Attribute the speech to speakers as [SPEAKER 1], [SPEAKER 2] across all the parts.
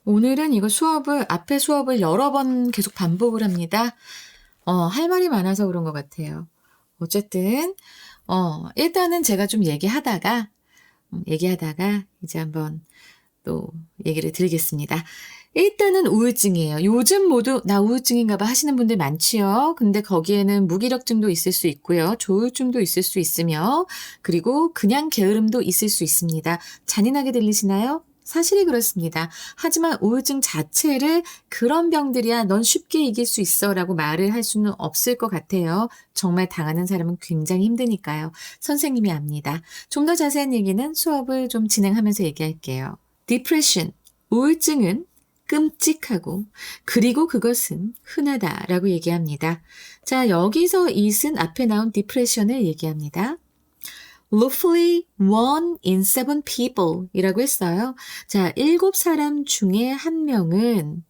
[SPEAKER 1] 오늘은 이거 앞에 수업을 여러 번 계속 반복을 합니다. 할 말이 많아서 그런 것 같아요. 어쨌든, 일단은 제가 좀 얘기하다가 이제 한번 또 얘기를 드리겠습니다. 일단은 우울증이에요. 요즘 모두 나 우울증인가 봐 하시는 분들 많지요. 근데 거기에는 무기력증도 있을 수 있고요. 조울증도 있을 수 있으며, 그리고 그냥 게으름도 있을 수 있습니다. 잔인하게 들리시나요? 사실이 그렇습니다. 하지만 우울증 자체를 그런 병들이야 넌 쉽게 이길 수 있어 라고 말을 할 수는 없을 것 같아요. 정말 당하는 사람은 굉장히 힘드니까요. 선생님이 압니다. 좀 더 자세한 얘기는 수업을 좀 진행하면서 얘기할게요. Depression, 우울증은 끔찍하고 그리고 그것은 흔하다라고 얘기합니다. 자, 여기서 it은 앞에 나온 depression을 얘기합니다. Roughly 1 in 7 people 이라고 했어요. 자, 7사람 중에 한 명은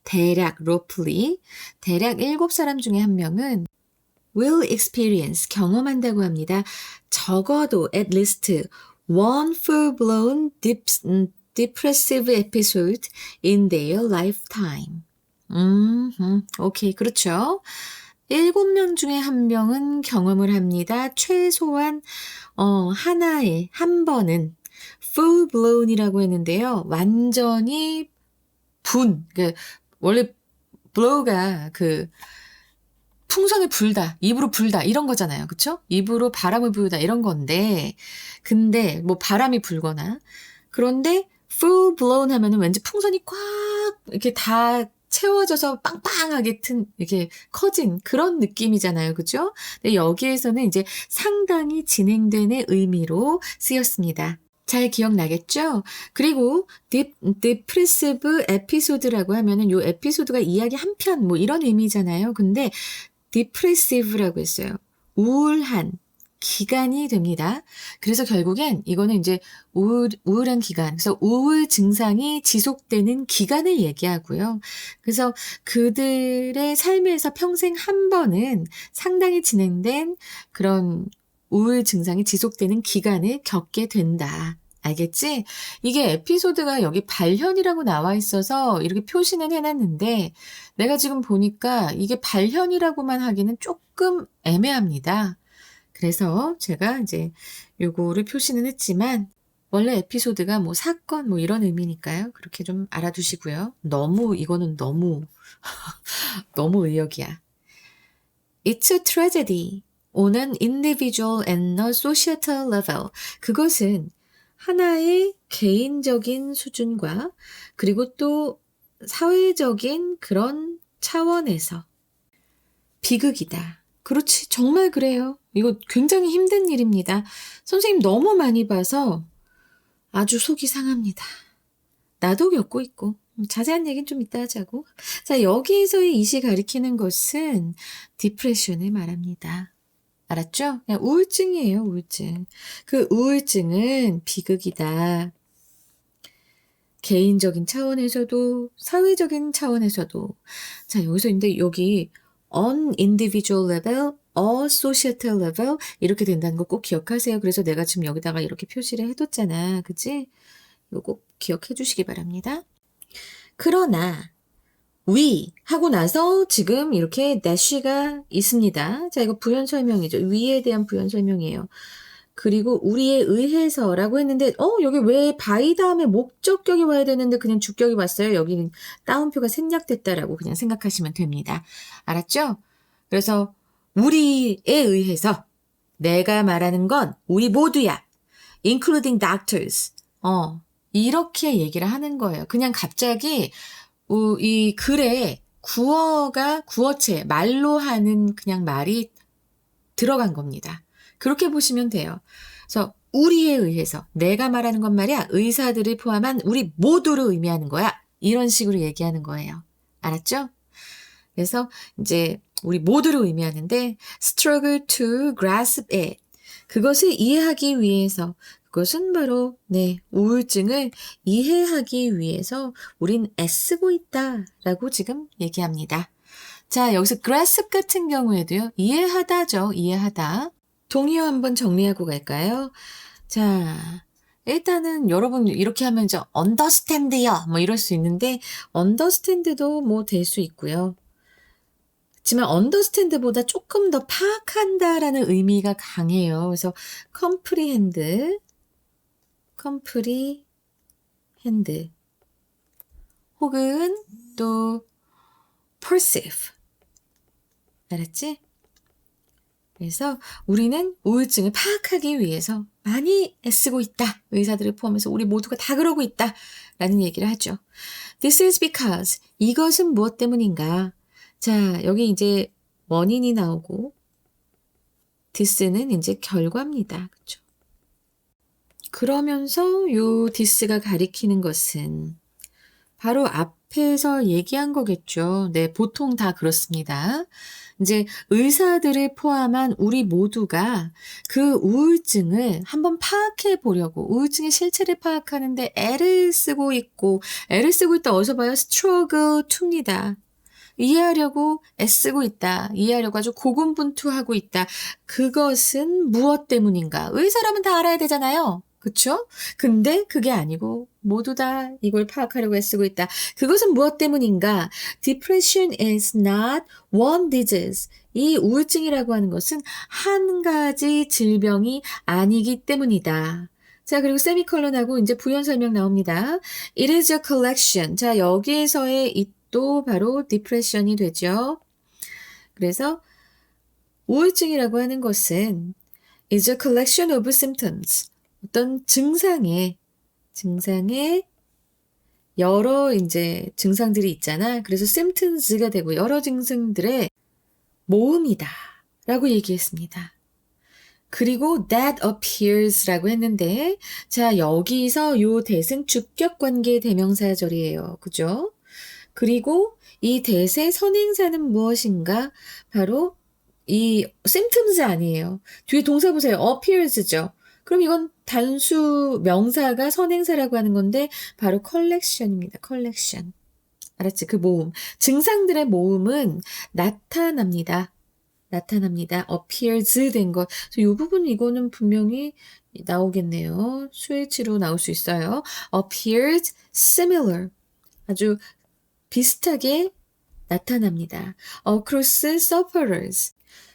[SPEAKER 1] 대략 7사람 중에 한 명은 will experience, 경험한다고 합니다. 적어도 at least one full-blown depressive episode in their lifetime. 오케이, 그렇죠. 7명 중에 한 명은 경험을 합니다. 최소한 한 번은 full blown이라고 했는데요. 완전히 원래 blow가 풍선을 불다, 입으로 불다 이런 거잖아요. 그쵸? 입으로 바람을 불다 이런 건데, 근데 뭐 바람이 불거나, 그런데 full blown 하면은 왠지 풍선이 꽉 이렇게 다 채워져서 빵빵하게 이렇게 커진 그런 느낌이잖아요. 그죠? 근데 여기에서는 이제 상당히 진행된의 의미로 쓰였습니다. 잘 기억나겠죠? 그리고 depressive episode라고 하면은 요 에피소드가 이야기 한 편 뭐 이런 의미잖아요. 근데 depressive라고 했어요. 우울한 기간이 됩니다. 그래서 결국엔 이거는 이제 우울한 기간, 그래서 우울 증상이 지속되는 기간을 얘기하고요. 그래서 그들의 삶에서 평생 한 번은 상당히 진행된 그런 우울 증상이 지속되는 기간을 겪게 된다. 알겠지? 이게 에피소드가 여기 발현이라고 나와 있어서 이렇게 표시는 해놨는데 내가 지금 보니까 이게 발현이라고만 하기는 조금 애매합니다. 그래서 제가 이제 요거를 표시는 했지만 원래 에피소드가 뭐 사건 뭐 이런 의미니까요. 그렇게 좀 알아두시고요. 이거는 너무 의역이야. It's a tragedy on an individual and a societal level. 그것은 하나의 개인적인 수준과 그리고 또 사회적인 그런 차원에서 비극이다. 그렇지, 정말 그래요. 이거 굉장히 힘든 일입니다. 선생님 너무 많이 봐서 아주 속이 상합니다. 나도 겪고 있고. 자세한 얘기는 좀 이따 하자고. 자, 여기에서의 이시 가리키는 것은 디프레션을 말합니다. 알았죠? 그냥 우울증이에요, 우울증. 그 우울증은 비극이다. 개인적인 차원에서도, 사회적인 차원에서도. 자, 여기 on individual level, or societal level 이렇게 된다는 거 꼭 기억하세요. 그래서 내가 지금 여기다가 이렇게 표시를 해뒀잖아. 그치? 이거 꼭 기억해 주시기 바랍니다. 그러나 we 하고 나서 지금 이렇게 that가 있습니다. 자, 이거 부연 설명이죠. we에 대한 부연 설명이에요. 그리고 우리에 의해서라고 했는데 여기 왜 by 다음에 목적격이 와야 되는데 그냥 주격이 왔어요. 여기는 따옴표가 생략됐다라고 그냥 생각하시면 됩니다. 알았죠? 그래서 우리에 의해서 내가 말하는 건 우리 모두야. including doctors. 이렇게 얘기를 하는 거예요. 그냥 갑자기 이 글에 구어체, 말로 하는 그냥 말이 들어간 겁니다. 그렇게 보시면 돼요. 그래서 우리에 의해서 내가 말하는 건 말이야. 의사들을 포함한 우리 모두를 의미하는 거야. 이런 식으로 얘기하는 거예요. 알았죠? 그래서 이제 우리 모두를 의미하는데 struggle to grasp it. 그것을 이해하기 위해서 그것은 바로 우울증을 이해하기 위해서 우린 애쓰고 있다라고 지금 얘기합니다. 자, 여기서 grasp 같은 경우에도요. 이해하다죠. 이해하다. 동의어 한번 정리하고 갈까요? 자, 일단은 여러분 이렇게 하면 저 understand요 뭐 이럴 수 있는데 understand도 뭐 될 수 있고요. 그렇지만 understand보다 조금 더 파악한다라는 의미가 강해요. 그래서 comprehend 혹은 또 perceive. 알았지? 그래서 우리는 우울증을 파악하기 위해서 많이 애쓰고 있다. 의사들을 포함해서 우리 모두가 다 그러고 있다. 라는 얘기를 하죠. This is because 이것은 무엇 때문인가? 자, 여기 이제 원인이 나오고 this는 이제 결과입니다. 그렇죠? 그러면서 요 this가 가리키는 것은 바로 앞에서 얘기한 거겠죠. 네, 보통 다 그렇습니다. 이제 의사들을 포함한 우리 모두가 그 우울증을 한번 파악해 보려고 우울증의 실체를 파악하는데 애를 쓰고 있다 어디서 봐요? struggle to입니다. 이해하려고 애쓰고 있다. 이해하려고 아주 고군분투하고 있다. 그것은 무엇 때문인가? 의사라면 다 알아야 되잖아요. 그쵸? 근데 그게 아니고 모두 다 이걸 파악하려고 애쓰고 있다. 그것은 무엇 때문인가? Depression is not one disease. 이 우울증이라고 하는 것은 한 가지 질병이 아니기 때문이다. 자, 그리고 세미콜론하고 이제 부연 설명 나옵니다. It is a collection. 자, 여기에서의 또 바로 디프레션이 되죠. 그래서 우울증이라고 하는 것은 is a collection of symptoms. 어떤 증상의 여러 이제 증상들이 있잖아. 그래서 symptoms가 되고 여러 증상들의 모음이다. 라고 얘기했습니다. 그리고 that appears라고 했는데 자, 여기서 요 that은 주격 관계 대명사절이에요. 그죠? 그리고 이 that의 선행사는 무엇인가? 바로 이 symptoms 아니에요. 뒤에 동사 보세요. appears죠. 그럼 이건 단수 명사가 선행사라고 하는 건데 바로 collection입니다. collection. 알았지? 그 모음. 증상들의 모음은 나타납니다. appears 된 것. 이 부분 이거는 분명히 나오겠네요. 수일치로 나올 수 있어요. appears similar. 아주 비슷하게 나타납니다. across sufferers.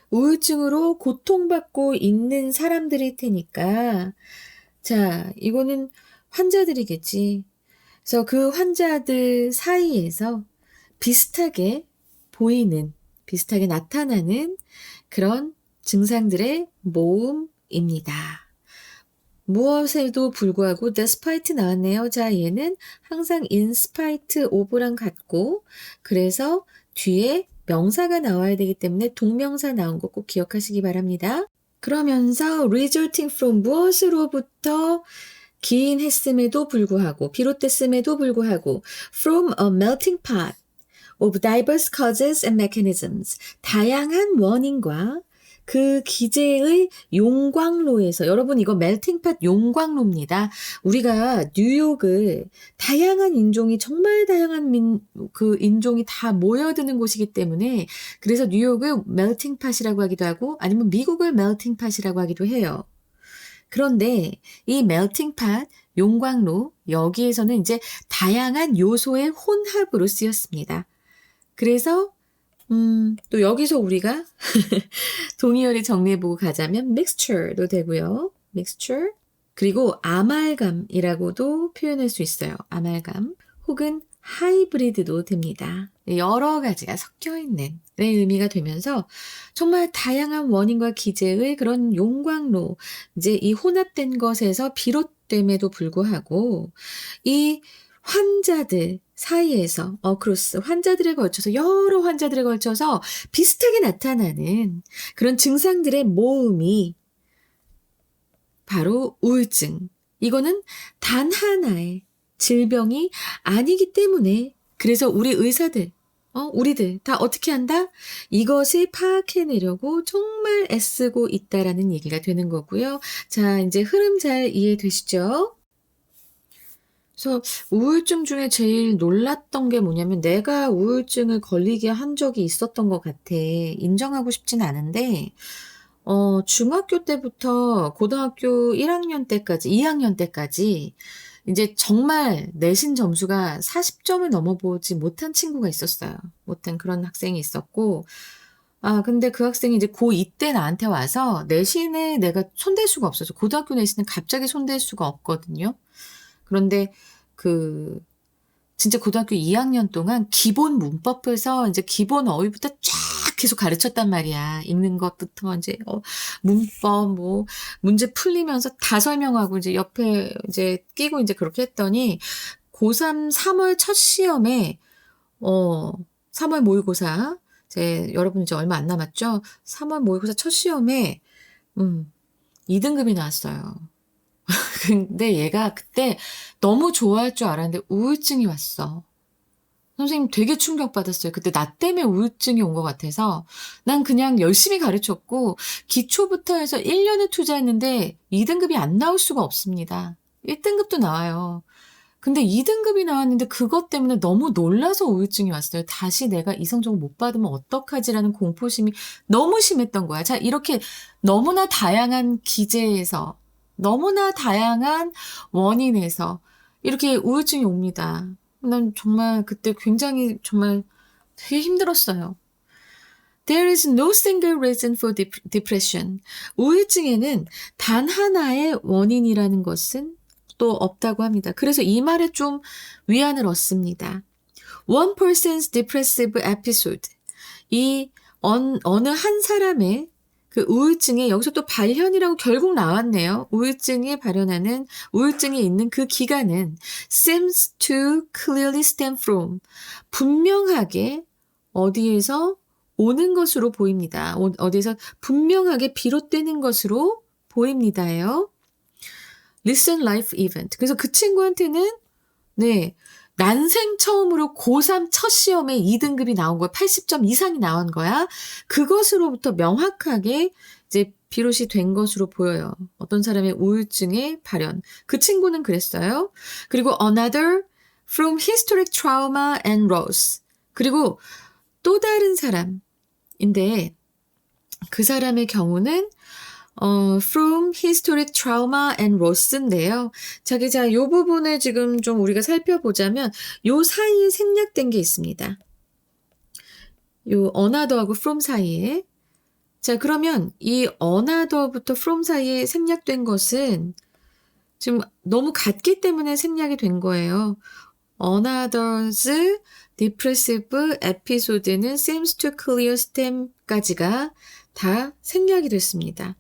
[SPEAKER 1] 우울증으로 고통받고 있는 사람들일 테니까 자, 이거는 환자들이겠지. 그래서 그 환자들 사이에서 비슷하게 나타나는 그런 증상들의 모음입니다. 무엇에도 불구하고 despite 나왔네요. 자, 얘는 항상 in spite of랑 같고 그래서 뒤에 명사가 나와야 되기 때문에 동명사 나온 거 꼭 기억하시기 바랍니다. 그러면서 resulting from 무엇으로부터 기인했음에도 불구하고 비롯됐음에도 불구하고 from a melting pot of diverse causes and mechanisms 다양한 원인과 그 기제의 용광로에서 여러분 이거 멜팅팟 용광로입니다. 우리가 뉴욕을 다양한 인종이 정말 다양한 그 인종이 다 모여드는 곳이기 때문에 그래서 뉴욕을 멜팅팟이라고 하기도 하고 아니면 미국을 멜팅팟이라고 하기도 해요. 그런데 이 멜팅팟 용광로 여기에서는 이제 다양한 요소의 혼합으로 쓰였습니다. 그래서 또 여기서 우리가 동의어를 정리해보고 가자면 mixture도 되고요. mixture. 그리고 아말감이라고도 표현할 수 있어요. 아말감. 혹은 하이브리드도 됩니다. 여러 가지가 섞여있는 의미가 되면서 정말 다양한 원인과 기제의 그런 용광로, 이제 이 혼합된 것에서 비롯됨에도 불구하고 이 환자들 사이에서 어크로스 환자들에 걸쳐서 여러 환자들에 걸쳐서 비슷하게 나타나는 그런 증상들의 모음이 바로 우울증. 이거는 단 하나의 질병이 아니기 때문에 그래서 우리 의사들, 우리들 다 어떻게 한다? 이것을 파악해내려고 정말 애쓰고 있다라는 얘기가 되는 거고요. 자, 이제 흐름 잘 이해되시죠? 그래서 우울증 중에 제일 놀랐던 게 뭐냐면 내가 우울증을 걸리게 한 적이 있었던 것 같아. 인정하고 싶진 않은데 중학교 때부터 고등학교 1학년 때까지 2학년 때까지 인제 정말 내신 점수가 40 점을 넘어보지 못한 친구가 있었어요. 못한 그런 학생이 있었고, 근데 그 학생이 이제 고2 때 나한테 와서 내신에 내가 손댈 수가 없어서, 고등학교 내신은 갑자기 손댈 수가 없거든요. 그런데 그 진짜 고등학교 2학년 동안 기본 문법에서 인제 기본 어휘부터 쫙 계속 가르쳤단 말이야. 읽는 것부터 인제 문법 뭐 문제 풀리면서 다 설명하고 이제 옆에 이제 끼고 인제 그렇게 했더니 고3 3월 첫 시험에, 어 3월 모의고사, 이제 여러분 이제 얼마 안 남았죠? 3월 모의고사 첫 시험에 2 등급이 나왔어요. 근데 얘가 그때 너무 좋아할 줄 알았는데 우울증이 왔어. 선생님 되게 충격받았어요. 그때 나 때문에 우울증이 온 것 같아서 난 그냥 열심히 가르쳤고 기초부터 해서 1 년을 투자했는데 2 등급이 안 나올 수가 없습니다. 1 등급도 나와요. 근데 2 등급이 나왔는데 그것 때문에 너무 놀라서 우울증이 왔어요. '다시 내가 이성적으로 못 받으면 어떡하지?'라는 공포심이 너무 심했던 거야. 자, 이렇게 너무나 다양한 기제에서, 너무나 다양한 원인에서 이렇게 우울증이 옵니다. 난 정말 그때 굉장히 정말 되게 힘들었어요. There is no single reason for depression. 우울증에는 단 하나의 원인이라는 것은 또 없다고 합니다. 그래서 이 말에 좀 위안을 얻습니다. One person's depressive episode. 이 어느 한 사람의 그 우울증에, 여기서 또 발현이라고 결국 나왔네요. 우울증이 있는 그 기간은 seems to clearly stem from. 분명하게 어디에서 오는 것으로 보입니다. 어디에서 분명하게 비롯되는 것으로 보입니다예요. recent life event. 그래서 그 친구한테는, 네, 난생 처음으로 고3 첫 시험에 2 등급이 나온 거야. 80점 이상이 나온 거야. 그것으로부터 명확하게 이제 비롯이 된 것으로 보여요. 어떤 사람의 우울증의 발현. 그 친구는 그랬어요. 그리고 another from historic trauma and loss. 그리고 또 다른 사람인데 그 사람의 경우는 from historic trauma and loss인데요. 자, 요 부분을 지금 좀 우리가 살펴보자면 요 사이에 생략된 게 있습니다. 요 another하고 from 사이에. 자, 그러면 이 another부터 from 사이에 생략된 것은 지금 너무 같기 때문에 생략이 된 거예요. another's depressive episode는 seems to clear stem까지가 다 생략이 됐습니다.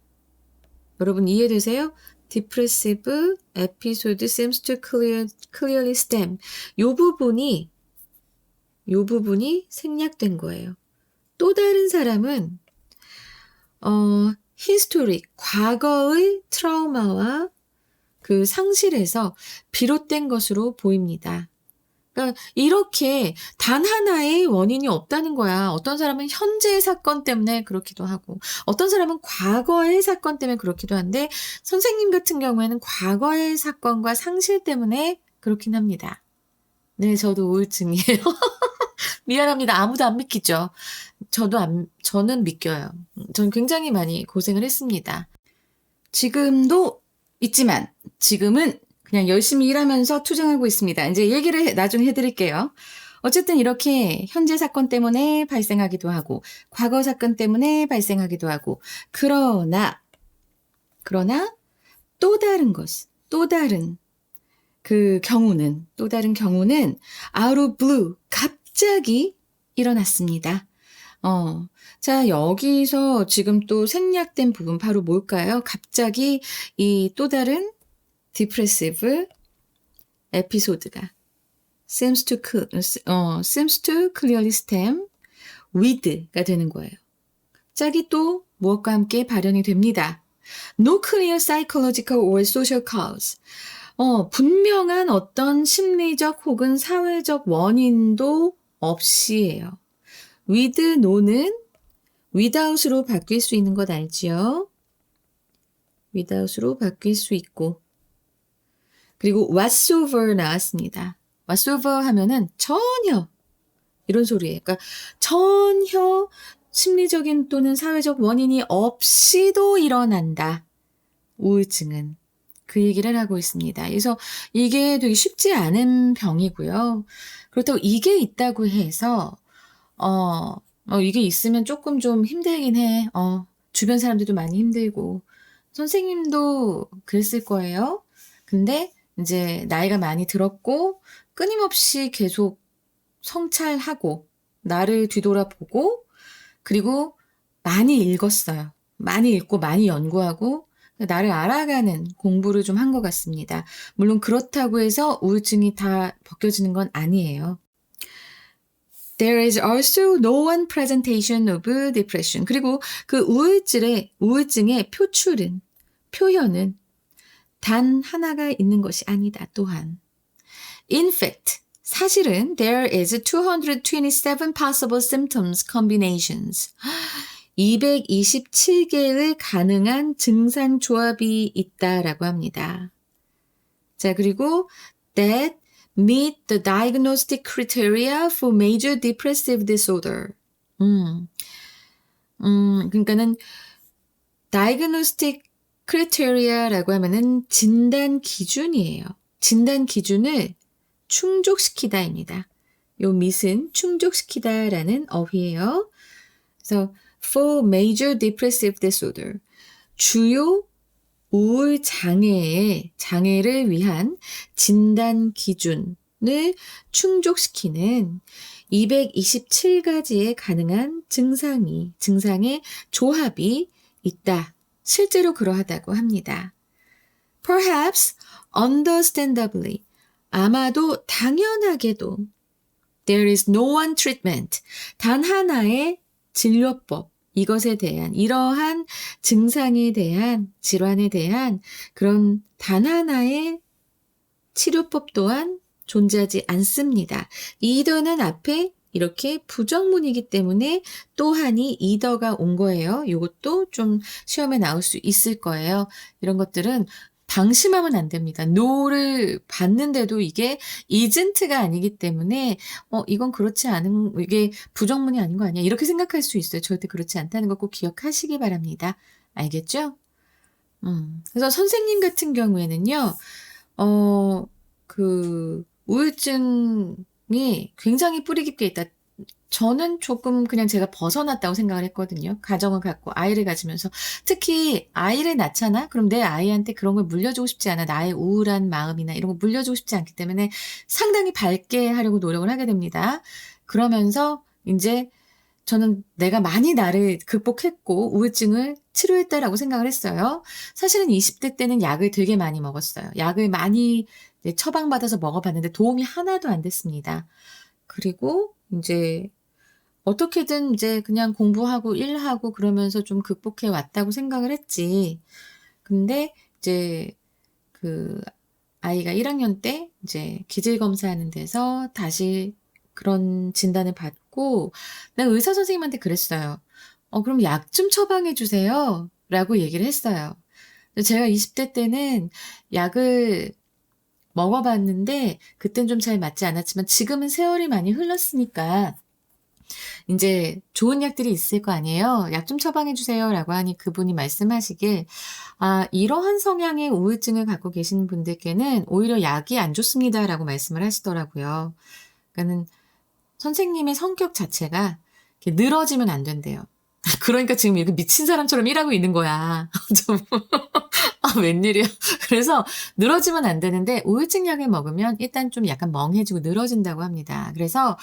[SPEAKER 1] 여러분 이해되세요? depressive episode seems to clearly stem. 요 부분이 생략된 거예요. 또 다른 사람은 historic, 과거의 트라우마와 그 상실에서 비롯된 것으로 보입니다. 그러니까 이렇게 단 하나의 원인이 없다는 거야. 어떤 사람은 현재의 사건 때문에 그렇기도 하고, 어떤 사람은 과거의 사건 때문에 그렇기도 한데, 선생님 같은 경우에는 과거의 사건과 상실 때문에 그렇긴 합니다. 네, 저도 우울증이에요. 미안합니다. 아무도 안 믿기죠? 저는 믿겨요. 저는 굉장히 많이 고생을 했습니다. 지금도 있지만 지금은 그냥 열심히 일하면서 투쟁하고 있습니다. 이제 얘기를 나중에 해드릴게요. 어쨌든 이렇게 현재 사건 때문에 발생하기도 하고 과거 사건 때문에 발생하기도 하고, 그러나 또 다른 경우는 out of blue, 갑자기 일어났습니다. 자, 여기서 지금 또 생략된 부분 바로 뭘까요? 갑자기 이 또 다른 depressive 에피소드가 seems to clearly stem with가 되는 거예요. 갑자기 또 무엇과 함께 발현이 됩니다. No clear psychological or social cause. 분명한 어떤 심리적 혹은 사회적 원인도 없이예요. with, no는 without으로 바뀔 수 있는 것 알지요? without으로 바뀔 수 있고, 그리고 whatsoever 나왔습니다. whatsoever 하면은 전혀 이런 소리예요. 그러니까 전혀 심리적인 또는 사회적 원인이 없이도 일어난다. 우울증은. 그 얘기를 하고 있습니다. 그래서 이게 되게 쉽지 않은 병이고요. 그렇다고 이게 있다고 해서 이게 있으면 조금 좀 힘들긴 해. 주변 사람들도 많이 힘들고 선생님도 그랬을 거예요. 근데 이제 나이가 많이 들었고 끊임없이 계속 성찰하고 나를 뒤돌아보고 그리고 많이 읽었어요. 많이 읽고 많이 연구하고 나를 알아가는 공부를 좀 한 것 같습니다. 물론 그렇다고 해서 우울증이 다 벗겨지는 건 아니에요. There is also no one presentation of depression. 그리고 그 우울증의 표현은 단 하나가 있는 것이 아니다 또한. In fact, 사실은 there is 227 possible symptoms combinations. 227개의 가능한 증상 조합이 있다라고 합니다. 자, 그리고 that meet the diagnostic criteria for major depressive disorder. 그러니까는 diagnostic criteria라고 하면은 진단 기준이에요. 진단 기준을 충족시키다입니다. 요 meet은 충족시키다라는 어휘예요. 그래서 for major depressive disorder, 주요 우울 장애를 위한 진단 기준을 충족시키는 227가지의 가능한 증상의 조합이 있다. 실제로 그러하다고 합니다. Perhaps understandably, 아마도 당연하게도 there is no one treatment, 단 하나의 진료법, 이것에 대한 이러한 증상에 대한 질환에 대한 그런 단 하나의 치료법 또한 존재하지 않습니다. either는 앞에 이렇게 부정문이기 때문에 또한이 either가 온 거예요. 이것도 좀 시험에 나올 수 있을 거예요. 이런 것들은 방심하면 안 됩니다. no를 봤는데도 이게 isn't가 아니기 때문에 이건 그렇지 않은, 이게 부정문이 아닌 거 아니야? 이렇게 생각할 수 있어요. 절대 그렇지 않다는 거 꼭 기억하시기 바랍니다. 알겠죠? 그래서 선생님 같은 경우에는요, 그 우울증이 굉장히 뿌리 깊게 있다. 저는 조금 그냥 제가 벗어났다고 생각을 했거든요. 가정을 갖고 아이를 가지면서. 특히 아이를 낳잖아? 그럼 내 아이한테 그런 걸 물려주고 싶지 않아. 나의 우울한 마음이나 이런 거 물려주고 싶지 않기 때문에 상당히 밝게 하려고 노력을 하게 됩니다. 그러면서 이제 저는 내가 많이 나를 극복했고 우울증을 치료했다라고 생각을 했어요. 사실은 20대 때는 약을 되게 많이 먹었어요. 약을 많이 처방받아서 먹어봤는데 도움이 하나도 안 됐습니다. 그리고 이제 어떻게든 이제 그냥 공부하고 일하고 그러면서 좀 극복해 왔다고 생각을 했지. 근데 이제 그 아이가 1학년 때 이제 기질 검사하는 데서 다시 그런 진단을 받고 내가 의사 선생님한테 그랬어요. 그럼 약 좀 처방해 주세요. 라고 얘기를 했어요. 제가 20대 때는 약을 먹어봤는데 그땐 좀 잘 맞지 않았지만 지금은 세월이 많이 흘렀으니까 이제 좋은 약들이 있을 거 아니에요. 약 좀 처방해 주세요라고 하니 그분이 말씀하시길 이러한 성향의 우울증을 갖고 계신 분들께는 오히려 약이 안 좋습니다라고 말씀을 하시더라고요. 그러니까는 선생님의 성격 자체가 이렇게 늘어지면 안 된대요. 그러니까 지금 이렇게 미친 사람처럼 일하고 있는 거야. 좀 웬일이야. 그래서 늘어지면 안 되는데 우울증 약을 먹으면 일단 좀 약간 멍해지고 늘어진다고 합니다. 그래서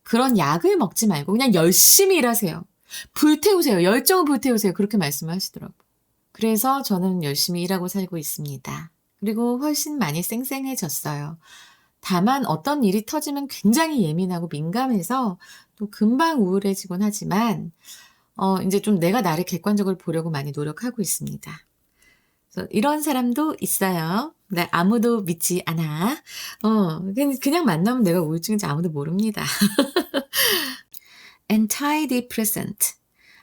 [SPEAKER 1] 그런 약을 먹지 말고 그냥 열심히 일하세요. 불태우세요. 열정을 불태우세요. 그렇게 말씀을 하시더라고요. 그래서 저는 열심히 일하고 살고 있습니다. 그리고 훨씬 많이 쌩쌩해졌어요. 다만 어떤 일이 터지면 굉장히 예민하고 민감해서 또 금방 우울해지곤 하지만 이제 좀 내가 나를 객관적으로 보려고 많이 노력하고 있습니다. 그래서 이런 사람도 있어요. 나 아무도 믿지 않아. 그냥 만나면 내가 우울증인지 아무도 모릅니다. antidepressant,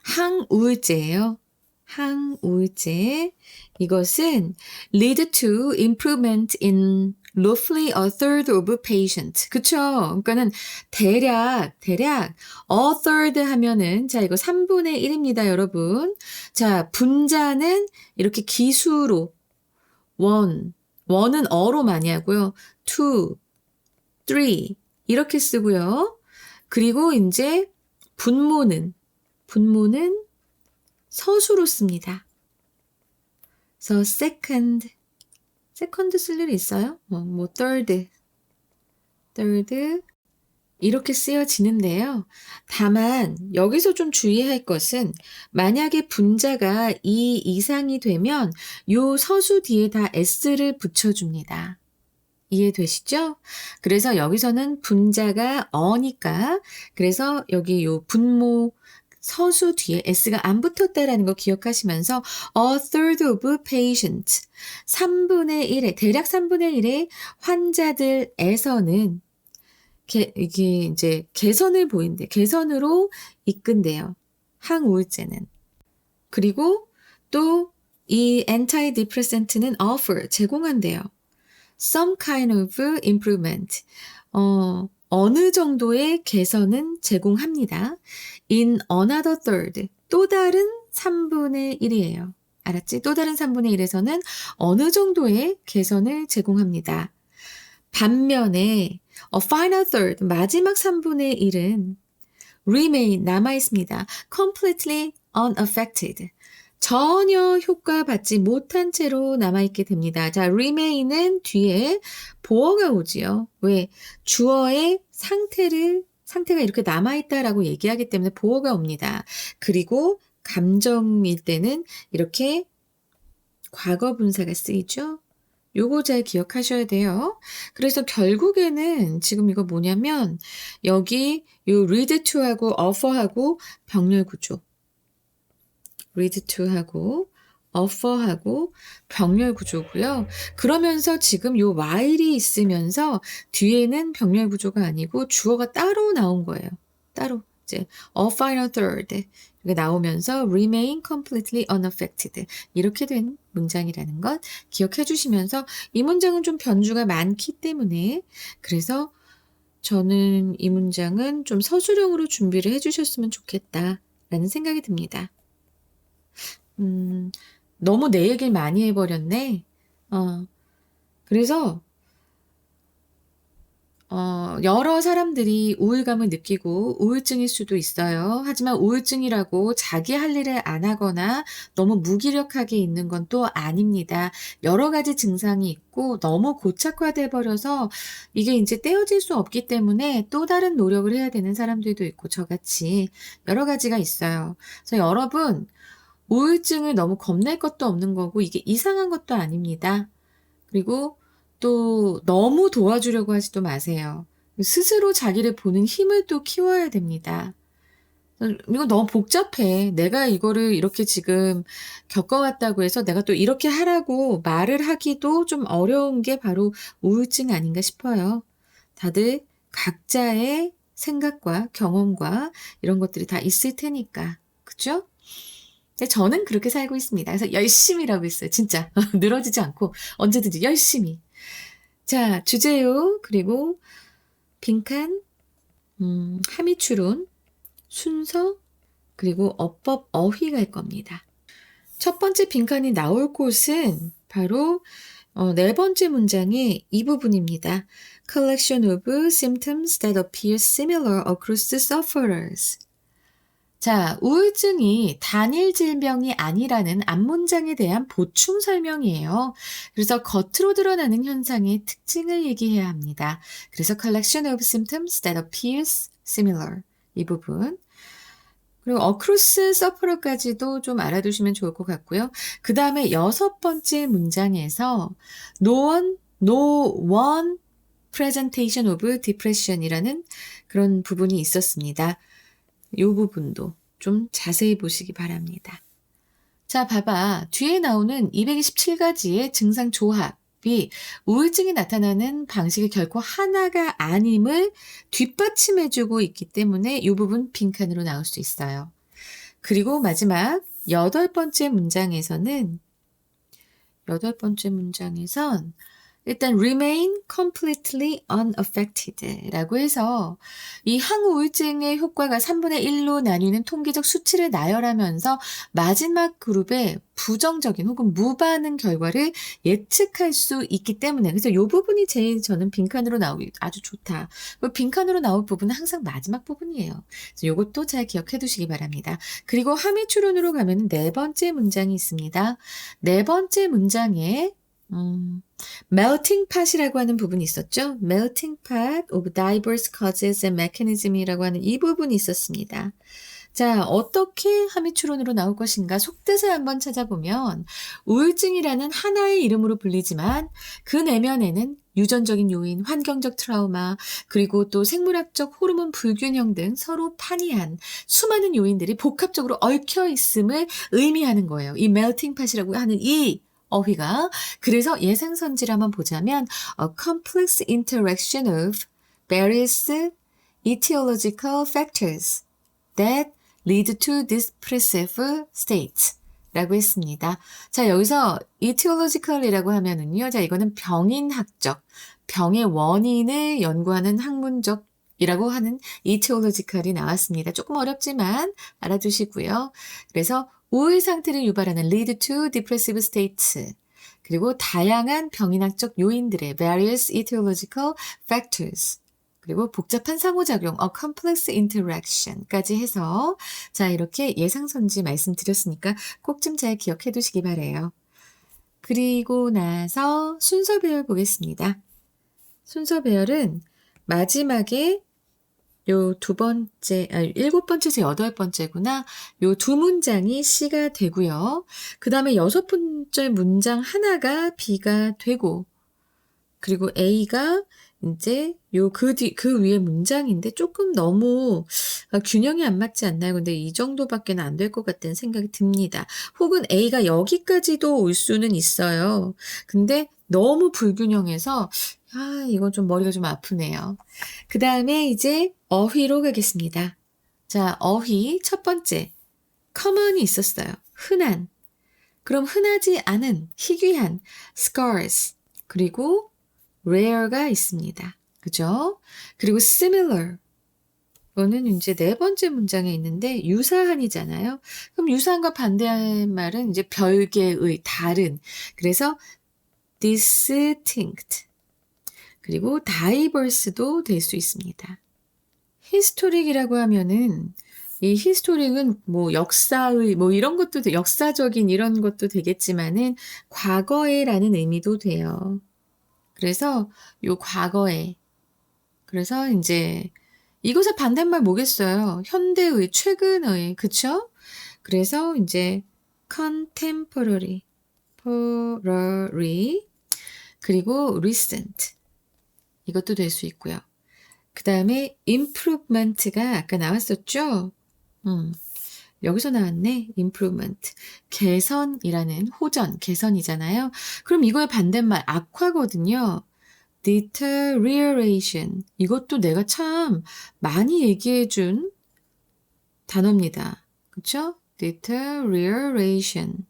[SPEAKER 1] 항우울제예요. 항우울제. 이것은 lead to improvement in roughly a third of patient. 그쵸? 그러니까는 대략 a third 하면은 자 이거 3분의 1입니다, 여러분. 자, 분자는 이렇게 기수로 원은 어로 많이 하고요. two, three 이렇게 쓰고요. 그리고 이제 분모는 서수로 씁니다. 그래서 second 쓸 일 있어요? third 이렇게 쓰여지는데요. 다만 여기서 좀 주의할 것은 만약에 분자가 2 이상이 되면 요 서수 뒤에다 s를 붙여줍니다. 이해되시죠? 그래서 여기서는 분자가 어니까 그래서 여기 요 분모 서수 뒤에 s가 안 붙었다라는 거 기억하시면서 a third of patients 3분의 1의 대략 3분의 1의 환자들에서는 이게 이제 개선을 보인대. 개선으로 이끈대요. 항우울제는. 그리고 또 이 antidepressant는 offer 제공한대요. some kind of improvement. 어느 정도의 개선은 제공합니다. in another third. 또 다른 3분의 1이에요. 알았지? 또 다른 3분의 1에서는 어느 정도의 개선을 제공합니다. 반면에 a final third, 마지막 3분의 1은 remain, 남아있습니다. completely unaffected. 전혀 효과받지 못한 채로 남아있게 됩니다. 자, remain은 뒤에 보어가 오지요. 왜? 주어의 상태가 이렇게 남아있다라고 얘기하기 때문에 보어가 옵니다. 그리고 감정일 때는 이렇게 과거 분사가 쓰이죠. 요거 잘 기억하셔야 돼요. 그래서 결국에는 지금 이거 뭐냐면 여기 요 lead to하고 offer하고 병렬 구조. lead to하고 offer하고 병렬 구조고요. 그러면서 지금 요 while이 있으면서 뒤에는 병렬 구조가 아니고 주어가 따로 나온 거예요. 따로. 이제 a final third 이게 나오면서 remain completely unaffected 이렇게 된 문장이라는 것 기억해 주시면서 이 문장은 좀 변주가 많기 때문에 그래서 저는 이 문장은 좀 서술형으로 준비를 해 주셨으면 좋겠다라는 생각이 듭니다. 너무 내 얘기를 많이 해버렸네. 그래서 여러 사람들이 우울감을 느끼고 우울증일 수도 있어요. 하지만 우울증이라고 자기 할 일을 안 하거나 너무 무기력하게 있는 건 또 아닙니다. 여러 가지 증상이 있고 너무 고착화돼 버려서 이게 이제 떼어질 수 없기 때문에 또 다른 노력을 해야 되는 사람들도 있고 저같이 여러 가지가 있어요. 그래서 여러분 우울증을 너무 겁낼 것도 없는 거고 이게 이상한 것도 아닙니다. 그리고 또 너무 도와주려고 하지도 마세요. 스스로 자기를 보는 힘을 또 키워야 됩니다. 이거 너무 복잡해. 내가 이거를 이렇게 지금 겪어왔다고 해서 내가 또 이렇게 하라고 말을 하기도 좀 어려운 게 바로 우울증 아닌가 싶어요. 다들 각자의 생각과 경험과 이런 것들이 다 있을 테니까. 그죠? 저는 그렇게 살고 있습니다. 그래서 열심히 일하고 있어요. 진짜. 늘어지지 않고 언제든지 열심히. 자, 주제요. 그리고 빈칸, 함의추론, 순서, 그리고 어법, 어휘 갈 겁니다. 첫 번째 빈칸이 나올 곳은 바로 네 번째 문장의 이 부분입니다. Collection of symptoms that appear similar across sufferers. 자, 우울증이 단일 질병이 아니라는 앞문장에 대한 보충 설명이에요. 그래서 겉으로 드러나는 현상의 특징을 얘기해야 합니다. 그래서 collection of symptoms that appears similar 이 부분. 그리고 across sufferer까지도 좀 알아두시면 좋을 것 같고요. 그 다음에 여섯 번째 문장에서 no one presentation of depression이라는 그런 부분이 있었습니다. 이 부분도 좀 자세히 보시기 바랍니다. 자, 봐봐. 뒤에 나오는 227가지의 증상 조합이 우울증이 나타나는 방식이 결코 하나가 아님을 뒷받침해주고 있기 때문에 이 부분 빈칸으로 나올 수 있어요. 그리고 마지막 여덟 번째 문장에선 일단 remain completely unaffected 라고 해서 이 항우 우울증의 효과가 3분의 1로 나뉘는 통계적 수치를 나열하면서 마지막 그룹의 부정적인 혹은 무반응 결과를 예측할 수 있기 때문에 그래서 이 부분이 제일 저는 빈칸으로 나오기 아주 좋다. 빈칸으로 나올 부분은 항상 마지막 부분이에요. 그래서 이것도 잘 기억해 두시기 바랍니다. 그리고 함의 추론으로 가면 네 번째 문장이 있습니다. 네 번째 문장에 melting pot이라고 하는 부분이 있었죠. melting pot of diverse causes and mechanism이라고 하는 이 부분이 있었습니다. 자, 어떻게 함의 추론으로 나올 것인가 속뜻을 한번 찾아보면 우울증이라는 하나의 이름으로 불리지만 그 내면에는 유전적인 요인, 환경적 트라우마, 그리고 또 생물학적 호르몬 불균형 등 서로 판이한 수많은 요인들이 복합적으로 얽혀 있음을 의미하는 거예요. 이 melting pot이라고 하는 이 어휘가. 그래서 예상선지를 한번 보자면 a complex interaction of various etiological factors that lead to depressive states 라고 했습니다. 자, 여기서 etiological이라고 하면은요. 자, 이거는 병인학적, 병의 원인을 연구하는 학문적 이라고 하는 etiological이 나왔습니다. 조금 어렵지만 알아두시고요. 그래서 우울 상태를 유발하는 lead to depressive states 그리고 다양한 병인학적 요인들의 various etiological factors 그리고 복잡한 상호작용 a complex interaction까지 해서 자 이렇게 예상선지 말씀드렸으니까 꼭 좀 잘 기억해 두시기 바래요. 그리고 나서 순서 배열 보겠습니다. 순서 배열은 마지막에 요 두 번째, 일곱 번째에서 여덟 번째구나. 요 두 문장이 C가 되고요. 그 다음에 여섯 번째 문장 하나가 B가 되고, 그리고 A가 이제 그 위에 문장인데 조금 너무 균형이 안 맞지 않나요? 근데 이 정도밖에 안 될 것 같다는 생각이 듭니다. 혹은 A가 여기까지도 올 수는 있어요. 근데 너무 불균형해서 이건 좀 머리가 좀 아프네요. 그 다음에 이제 어휘로 가겠습니다. 자, 어휘 첫 번째. common이 있었어요. 흔한. 그럼 흔하지 않은, 희귀한, scarce. 그리고 rare가 있습니다. 그죠? 그리고 similar. 이거는 이제 네 번째 문장에 있는데 유사한이잖아요. 그럼 유사한과 반대의 말은 이제 별개의, 다른. 그래서 distinct. 그리고 diverse도 될 수 있습니다. historic이라고 하면은 이 historic은 뭐 역사의 뭐 이런 것도 역사적인 이런 것도 되겠지만은 과거에라는 의미도 돼요. 그래서 요 과거에 그래서 이제 이것의 반대말 뭐겠어요? 현대의, 최근의, 그쵸? 그래서 이제 contemporary, 그리고 recent 이것도 될 수 있고요. 그 다음에 improvement가 아까 나왔었죠? 여기서 나왔네. improvement. 개선이라는 호전, 개선이잖아요. 그럼 이거의 반대말 악화거든요. deterioration. 이것도 내가 참 많이 얘기해준 단어입니다. 그쵸? deterioration.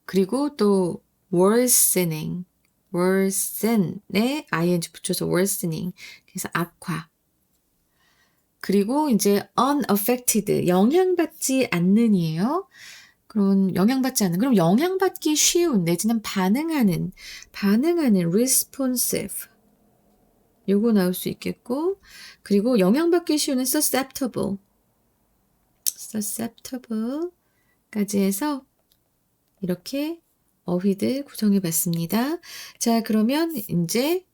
[SPEAKER 1] 그리고 또 worsening. worsen에 ing 붙여서 worsening. 그래서 악화. 그리고 이제 unaffected, 영향받지 않는이에요. 그럼 영향받지 않는, 그럼 영향받기 쉬운 내지는 반응하는 responsive. 요거 나올 수 있겠고, 그리고 영향받기 쉬운 susceptible까지 해서 이렇게 어휘들 구성해 봤습니다. 자, 그러면 이제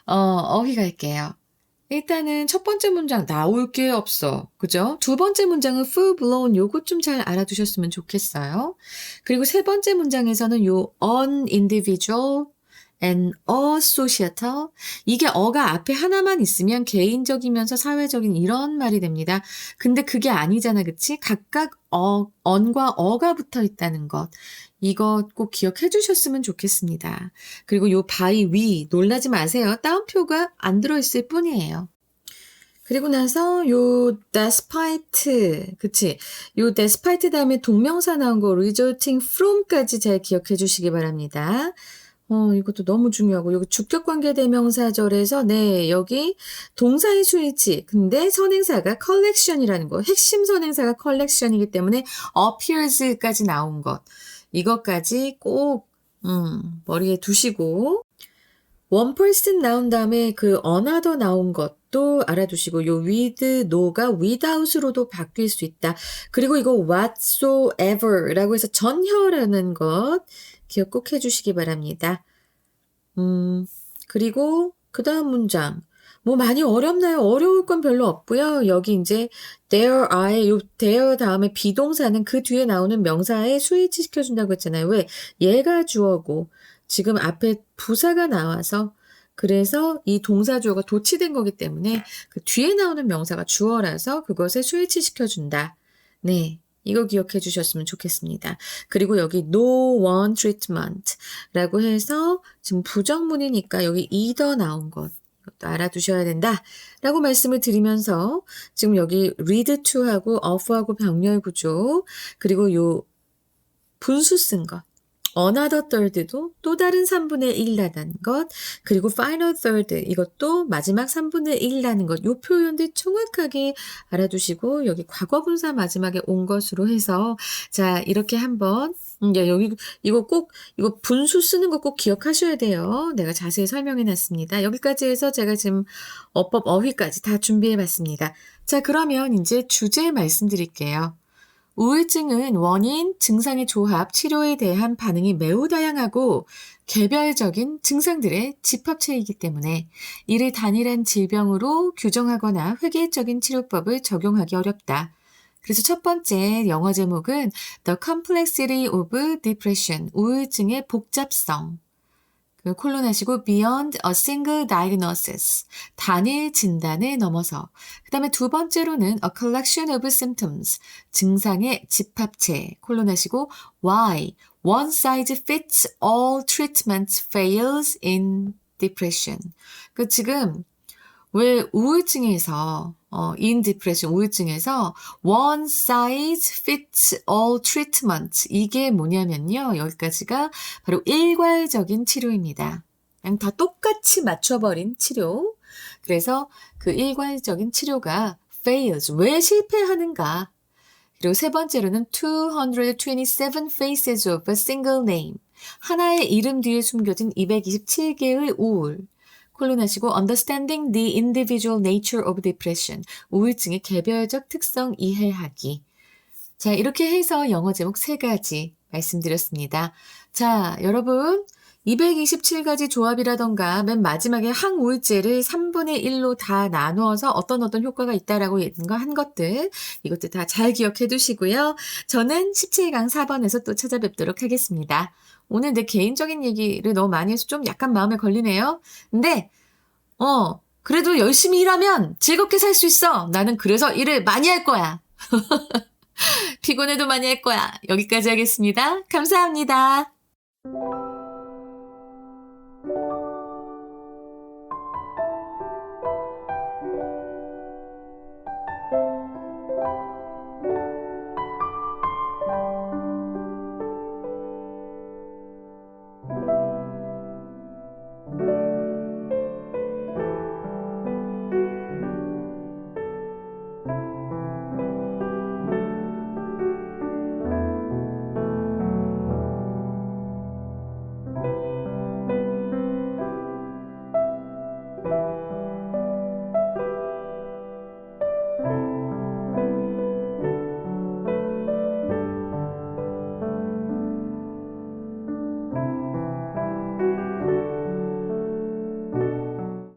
[SPEAKER 1] 어휘 갈게요. 일단은 첫 번째 문장 나올 게 없어. 그죠? 두 번째 문장은 full blown 요것 좀 잘 알아두셨으면 좋겠어요. 그리고 세 번째 문장에서는 요 unindividual and asociatal 이게 어가 앞에 하나만 있으면 개인적이면서 사회적인 이런 말이 됩니다. 근데 그게 아니잖아. 그치? 각각 on과 어가 붙어 있다는 것. 이거 꼭 기억해 주셨으면 좋겠습니다. 그리고 요 by, we 놀라지 마세요. 따옴표가 안 들어있을 뿐이에요. 그리고 나서 요 despite, 그치? 요 despite 다음에 동명사 나온 거 resulting from까지 잘 기억해 주시기 바랍니다. 이것도 너무 중요하고, 여기 주격관계 대명사절에서, 네, 여기 동사의 수일치. 근데 선행사가 collection이라는 거. 핵심 선행사가 collection이기 때문에 appears까지 나온 것. 이것까지 꼭, 머리에 두시고, one person 나온 다음에 그 another 나온 것도 알아두시고, 요 with, no가 without으로도 바뀔 수 있다. 그리고 이거 whatsoever라고 해서 전혀라는 것 기억 꼭 해주시기 바랍니다. 그리고 그 다음 문장. 뭐 많이 어렵나요? 어려울 건 별로 없고요. 여기 이제 there are, 요 there 다음에 비동사는 그 뒤에 나오는 명사에 스위치 시켜준다고 했잖아요. 왜? 얘가 주어고 지금 앞에 부사가 나와서 그래서 이 동사 주어가 도치된 거기 때문에 그 뒤에 나오는 명사가 주어라서 그것에 스위치 시켜준다. 네. 이거 기억해 주셨으면 좋겠습니다. 그리고 여기 no one treatment 라고 해서 지금 부정문이니까 여기 either 나온 것 이것도 알아두셔야 된다 라고 말씀을 드리면서 지금 여기 read to하고 of하고 병렬 구조 그리고 요 분수 쓴 것 another third도 또 다른 3분의 1라는 것, 그리고 final third 이것도 마지막 3분의 1라는 것, 요 표현들 정확하게 알아두시고 여기 과거분사 마지막에 온 것으로 해서 자 이렇게 한번 여기 이거 분수 쓰는 거 꼭 기억하셔야 돼요. 내가 자세히 설명해 놨습니다. 여기까지 해서 제가 지금 어법 어휘까지 다 준비해 봤습니다. 자 그러면 이제 주제 말씀드릴게요. 우울증은 원인, 증상의 조합, 치료에 대한 반응이 매우 다양하고 개별적인 증상들의 집합체이기 때문에 이를 단일한 질병으로 규정하거나 획일적인 치료법을 적용하기 어렵다. 그래서 첫 번째 영어 제목은 The Complexity of Depression, 우울증의 복잡성. 콜론하시고 beyond a single diagnosis, 단일 진단을 넘어서. 그 다음에 두 번째로는 a collection of symptoms, 증상의 집합체, 콜론하시고 why one size fits all treatment fails in depression. 그 지금 왜 우울증에서 in depression 우울증에서 one size fits all treatment 이게 뭐냐면요. 여기까지가 바로 일괄적인 치료입니다. 그냥 다 똑같이 맞춰버린 치료. 그래서 그 일괄적인 치료가 fails. 왜 실패하는가? 그리고 세 번째로는 227 faces of a single name. 하나의 이름 뒤에 숨겨진 227개의 우울. 콜론하시고 understanding the individual nature of depression. 우울증의 개별적 특성 이해하기. 자, 이렇게 해서 영어 제목 3가지 말씀드렸습니다. 자, 여러분 227가지 조합이라던가 맨 마지막에 항우울제를 3분의 1로 다 나누어서 어떤 효과가 있다라고 한 것들 이것도 다 잘 기억해 두시고요. 저는 17강 4번에서 또 찾아뵙도록 하겠습니다. 오늘 내 개인적인 얘기를 너무 많이 해서 좀 약간 마음에 걸리네요. 근데 그래도 열심히 일하면 즐겁게 살 수 있어. 나는 그래서 일을 많이 할 거야. 피곤해도 많이 할 거야. 여기까지 하겠습니다. 감사합니다.